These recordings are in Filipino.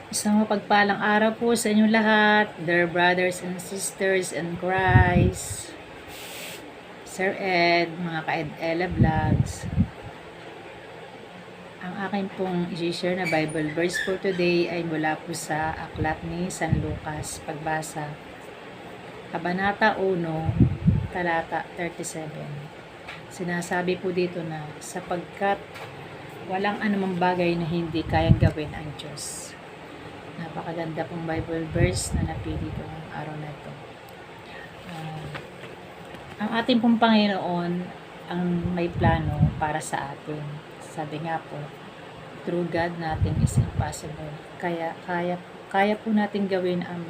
Isang mapagpalang araw po sa inyong lahat, dear brothers and sisters in Christ, Sir Ed, mga ka-Ed-Ella Vlogs. Ang akin pong i-share na Bible verse for today ay mula po sa aklat ni San Lucas, pagbasa, Kabanata 1, talata 37. Sinasabi po dito na, sapagkat walang anumang bagay na hindi kayang gawin ang Diyos. Napakaganda pong Bible verse na napili ko ng araw na ito. Ang ating pong Panginoon ang may plano para sa atin. Sabi nga po, through God nothing is impossible. Kaya po natin gawin ang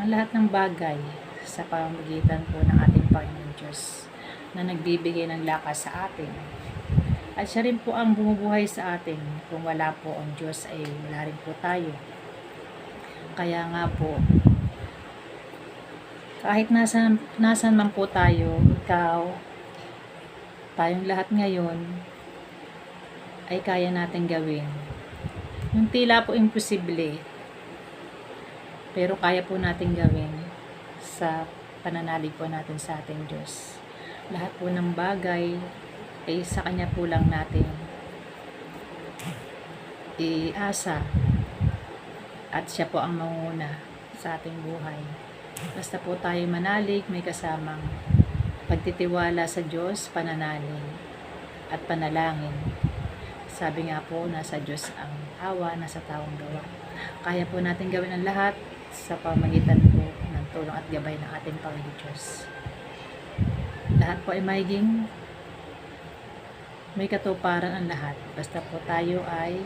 lahat ng bagay sa pamamagitan po ng ating Panginoon Diyos na nagbibigay ng lakas sa atin. At siya rin po ang bumubuhay sa atin. Kung wala po ang Diyos ay wala rin po tayo. Kaya nga po, kahit nasan man po tayo, ikaw, tayong lahat ngayon, ay kaya natin gawin. Yung tila po imposible, pero kaya po natin gawin sa pananalig po natin sa ating Diyos. Lahat po ng bagay ay sa Kanya po lang natin iasa. At siya po ang manguna sa ating buhay. Basta po tayo manalig, may kasamang pagtitiwala sa Diyos, pananalig at panalangin. Sabi nga po, nasa Diyos ang awa, nasa taong gawa. Kaya po natin gawin ang lahat sa pamagitan po ng tulong at gabay ng ating Panginoon Diyos. Lahat po ay may katuparan ang lahat. Basta po tayo ay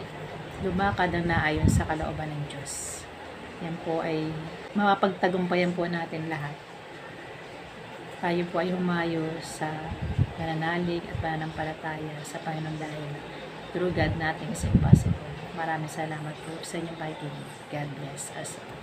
lumakad ang naayon sa kalooban ng Diyos. Yan po ay mapapagtagumpayan po natin lahat. Tayo po ay humayo sa pananalig at pananampalataya sa Panginoon dahil through God nothing is impossible. Maraming salamat po sa inyong pakikinig. God bless us all.